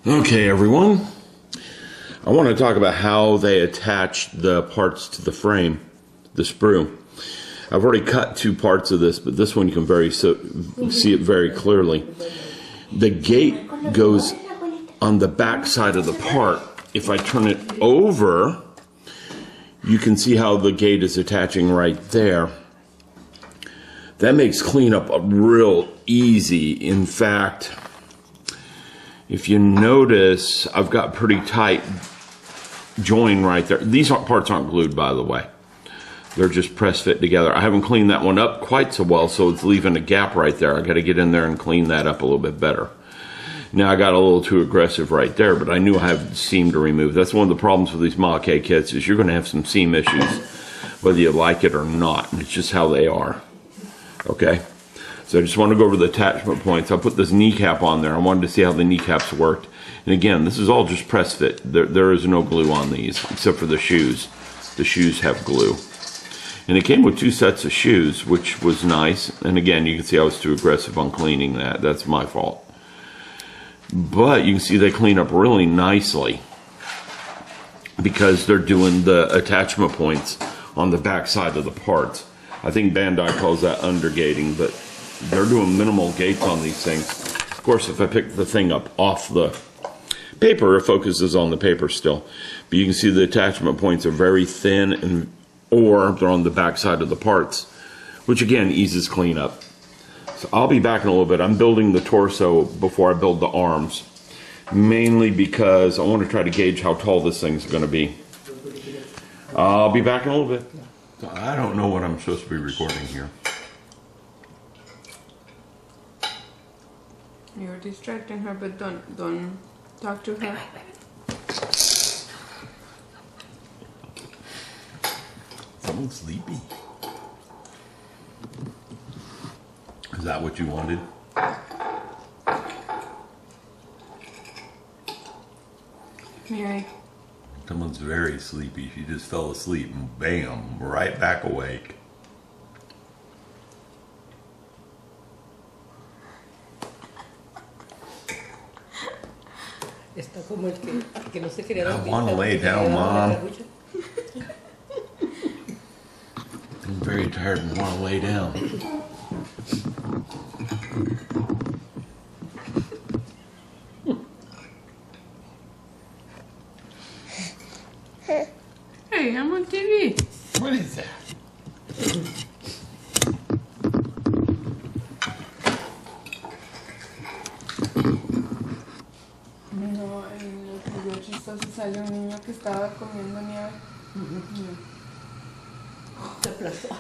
Okay, everyone. I want to talk about how they attach the parts to the frame, the sprue. I've already cut two parts of this, but this one you can see it very clearly. The gate goes on the back side of the part. If I turn it over, you can see how the gate is attaching right there. That makes cleanup real easy. In fact, if you notice, I've got pretty tight join right there. These parts aren't glued, by the way. They're just press fit together. I haven't cleaned that one up quite so well, so it's leaving a gap right there. I got to get in there and clean that up a little bit better. Now I got a little too aggressive right there, but I knew I have seam to remove. That's one of the problems with these Model K kits is you're going to have some seam issues, whether you like it or not. It's just how they are. Okay? So I just want to go over the attachment points. I put this kneecap on there. I wanted to see how the kneecaps worked. And again, this is all just press fit. There is no glue on these, except for the shoes. The shoes have glue. And it came with two sets of shoes, which was nice. And again, you can see I was too aggressive on cleaning that. That's my fault. But you can see they clean up really nicely because they're doing the attachment points on the back side of the parts. I think Bandai calls that undergating, but they're doing minimal gates on these things. Of course, if I pick the thing up off the paper, it focuses on the paper still. But you can see the attachment points are very thin, or they're on the back side of the parts, which again eases cleanup. So I'll be back in a little bit. I'm building the torso before I build the arms, mainly because I want to try to gauge how tall this thing's going to be. I'll be back in a little bit. I don't know what I'm supposed to be recording here. You're distracting her, but don't talk to her. Someone's sleepy. Is that what you wanted? Mary. Someone's very sleepy. She just fell asleep and bam, right back awake. Está como el que no se quería dormir. I want to lay down, Mom. I'm very tired and want to lay down. Hey, I'm on TV. What is that? No, en los videos chistosos salió un niño que estaba comiendo nieve. Se aplastó.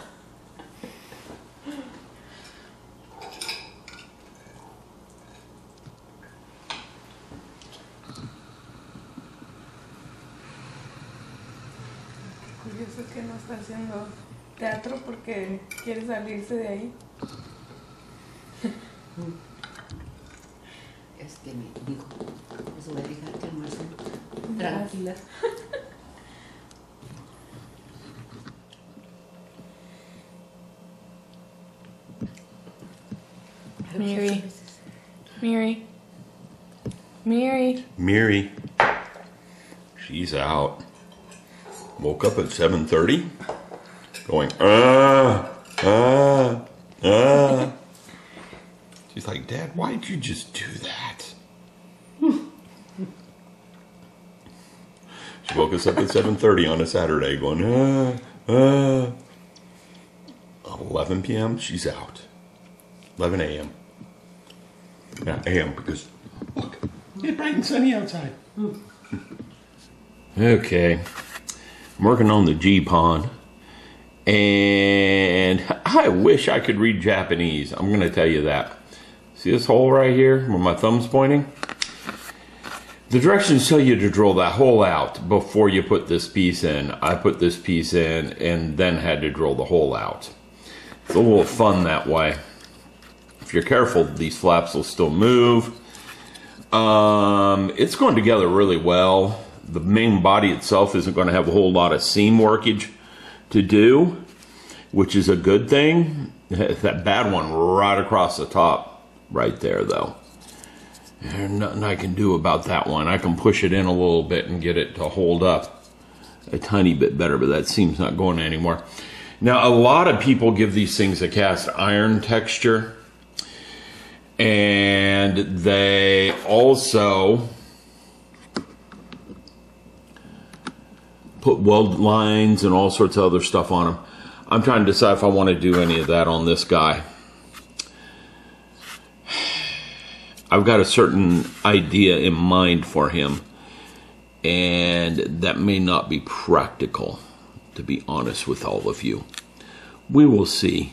Curioso que no está haciendo teatro porque quiere salirse de ahí. Es que me dijo, pues voy a dejar que almuercen tranquila. Mary. Mary. Mary. Mary. She's out. Woke up at 7:30. Going, She's like, Dad, why'd you just do that? She woke us up at 7:30 on a Saturday going, 11 p.m., she's out. 11 a.m. Yeah, a.m. because, look, it's bright and sunny outside. Okay. I'm working on the G-pawn. And I wish I could read Japanese. I'm going to tell you that. See this hole right here where my thumb's pointing? The directions tell you to drill that hole out before you put this piece in. I put this piece in and then had to drill the hole out. It's a little fun that way. If you're careful, these flaps will still move. It's going together really well. The main body itself isn't going to have a whole lot of seam workage to do, which is a good thing. That bad one right across the top right there though. There's nothing I can do about that one. I can push it in a little bit and get it to hold up a tiny bit better, but that seam's not going anymore. Now, a lot of people give these things a cast iron texture, and they also put weld lines and all sorts of other stuff on them. I'm trying to decide if I want to do any of that on this guy. I've got a certain idea in mind for him, and that may not be practical, to be honest with all of you. We will see.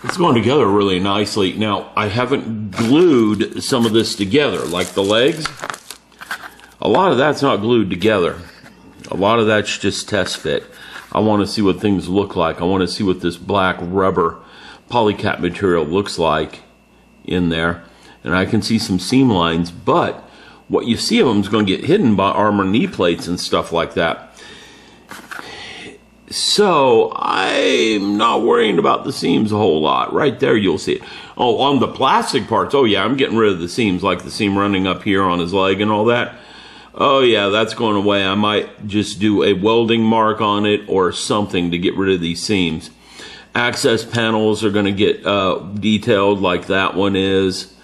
It's going together really nicely. Now, I haven't glued some of this together, like the legs. A lot of that's not glued together. A lot of that's just test fit. I want to see what things look like. I want to see what this black rubber polycap material looks like in there. And I can see some seam lines, but what you see of them is going to get hidden by armor knee plates and stuff like that. So I'm not worrying about the seams a whole lot. Right there you'll see it. Oh, on the plastic parts, oh yeah, I'm getting rid of the seams, like the seam running up here on his leg and all that. Oh yeah, that's going away. I might just do a welding mark on it or something to get rid of these seams. Access panels are going to get detailed like that one is.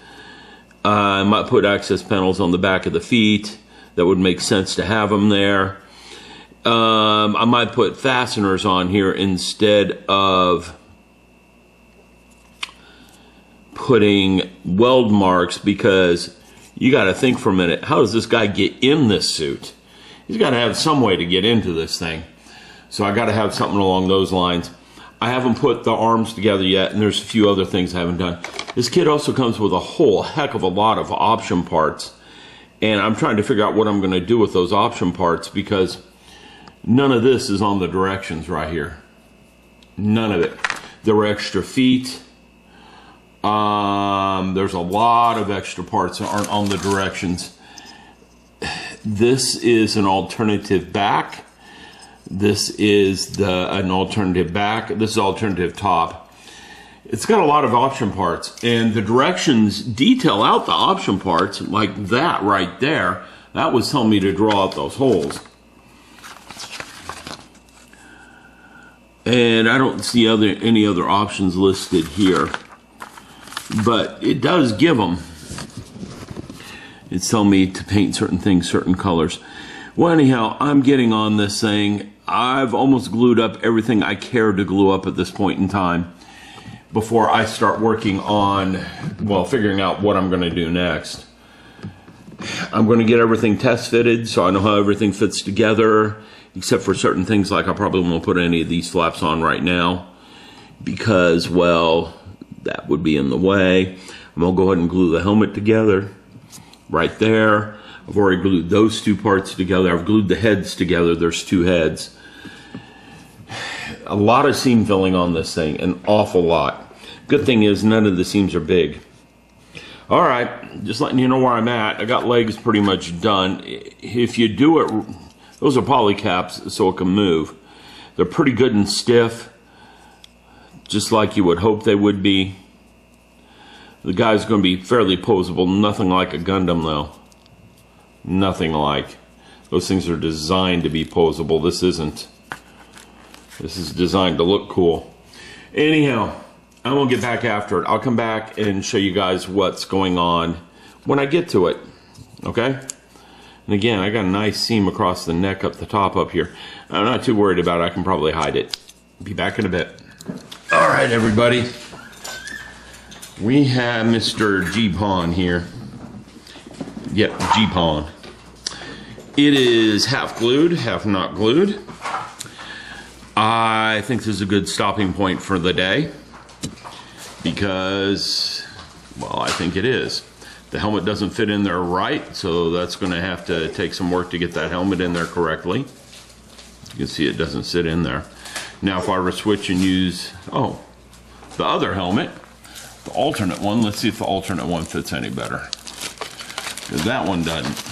I might put access panels on the back of the feet. That would make sense to have them there. I might put fasteners on here instead of putting weld marks, because you got to think for a minute, how does this guy get in this suit? He's got to have some way to get into this thing. So I got to have something along those lines. I haven't put the arms together yet, and there's a few other things I haven't done. This kit also comes with a whole heck of a lot of option parts, and I'm trying to figure out what I'm going to do with those option parts, because none of this is on the directions right here. None of it. There were extra feet. There's a lot of extra parts that aren't on the directions. This is an alternative back. This is an alternative back. This is alternative top. It's got a lot of option parts, and the directions detail out the option parts like that right there. That was telling me to draw out those holes. And I don't see any other options listed here, but it does give them. It's telling me to paint certain things, certain colors. Well, anyhow, I'm getting on this thing. I've almost glued up everything I care to glue up at this point in time before I start working on, well, figuring out what I'm going to do next. I'm going to get everything test fitted so I know how everything fits together, except for certain things, like I probably won't put any of these flaps on right now because, well, that would be in the way. I'm going to go ahead and glue the helmet together right there. I've already glued those two parts together. I've glued the heads together. There's two heads. A lot of seam filling on this thing, an awful lot. Good thing is none of the seams are big. All right, just letting you know where I'm at. I got legs pretty much done. If you do it, those are poly caps so it can move. They're pretty good and stiff, just like you would hope they would be. The guy's going to be fairly posable, nothing like a Gundam though. Nothing like. Those things are designed to be posable. This isn't. This is designed to look cool. Anyhow, I'm going to get back after it. I'll come back and show you guys what's going on when I get to it. Okay? And again, I got a nice seam across the neck up the top up here. I'm not too worried about it. I can probably hide it. Be back in a bit. All right, everybody. We have Mr. G-pawn here. Yep, G-pawn. It is half glued, half not glued. I think this is a good stopping point for the day because, well, I think it is. The helmet doesn't fit in there right, so that's going to have to take some work to get that helmet in there correctly. You can see it doesn't sit in there. Now if I were to switch and use, the other helmet, the alternate one, let's see if the alternate one fits any better. Because that one doesn't.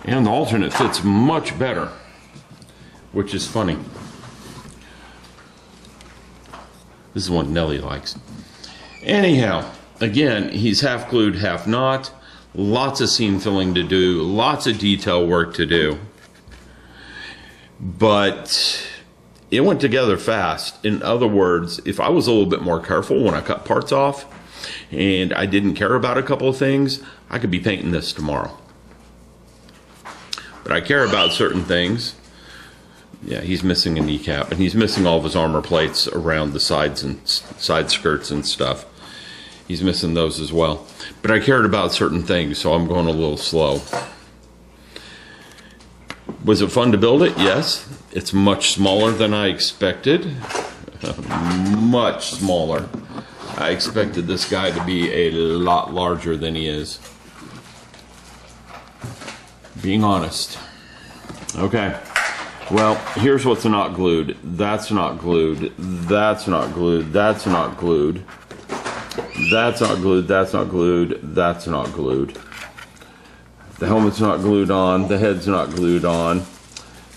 And the alternate fits much better, which is funny. This is one Nellie likes. Anyhow, again, he's half glued, half not. Lots of seam filling to do, lots of detail work to do. But it went together fast. In other words, if I was a little bit more careful when I cut parts off and I didn't care about a couple of things, I could be painting this tomorrow. But I care about certain things. Yeah, he's missing a kneecap, and he's missing all of his armor plates around the sides and side skirts and stuff. He's missing those as well. But I cared about certain things, so I'm going a little slow. Was it fun to build it? Yes. It's much smaller than I expected. Much smaller. I expected this guy to be a lot larger than he is. Being honest. Okay. Well, here's what's not glued. That's not glued. That's not glued. That's not glued. That's not glued. That's not glued. That's not glued. The helmet's not glued on. The head's not glued on.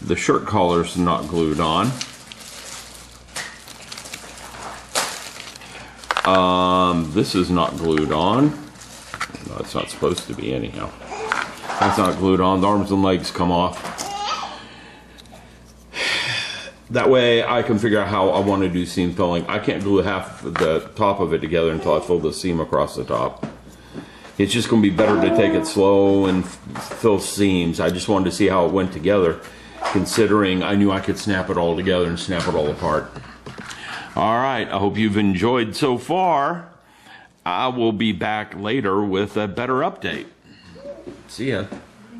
The shirt collar's not glued on. This is not glued on. No, it's not supposed to be anyhow. That's not glued on. The arms and legs come off. That way I can figure out how I want to do seam filling. I can't glue half of the top of it together until I fill the seam across the top. It's just going to be better to take it slow and fill seams. I just wanted to see how it went together, considering I knew I could snap it all together and snap it all apart. All right, I hope you've enjoyed so far. I will be back later with a better update. See ya.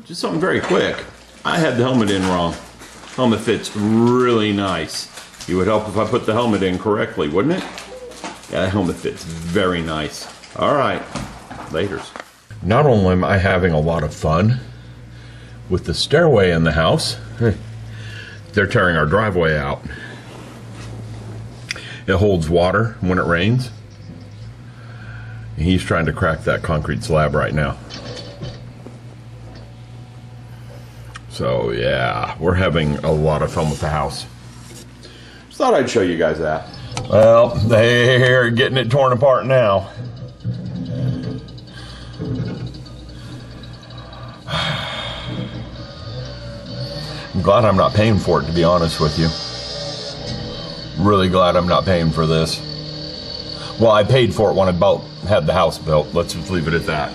Just something very quick. I had the helmet in wrong. Helmet fits really nice. It would help if I put the helmet in correctly, wouldn't it? Yeah, the helmet fits very nice. All right, laters. Not only am I having a lot of fun with the stairway in the house, they're tearing our driveway out. It holds water when it rains. He's trying to crack that concrete slab right now. So yeah, we're having a lot of fun with the house. Just thought I'd show you guys that. Well, they're getting it torn apart now. I'm glad I'm not paying for it, to be honest with you. Really glad I'm not paying for this. Well, I paid for it when I had the house built. Let's just leave it at that.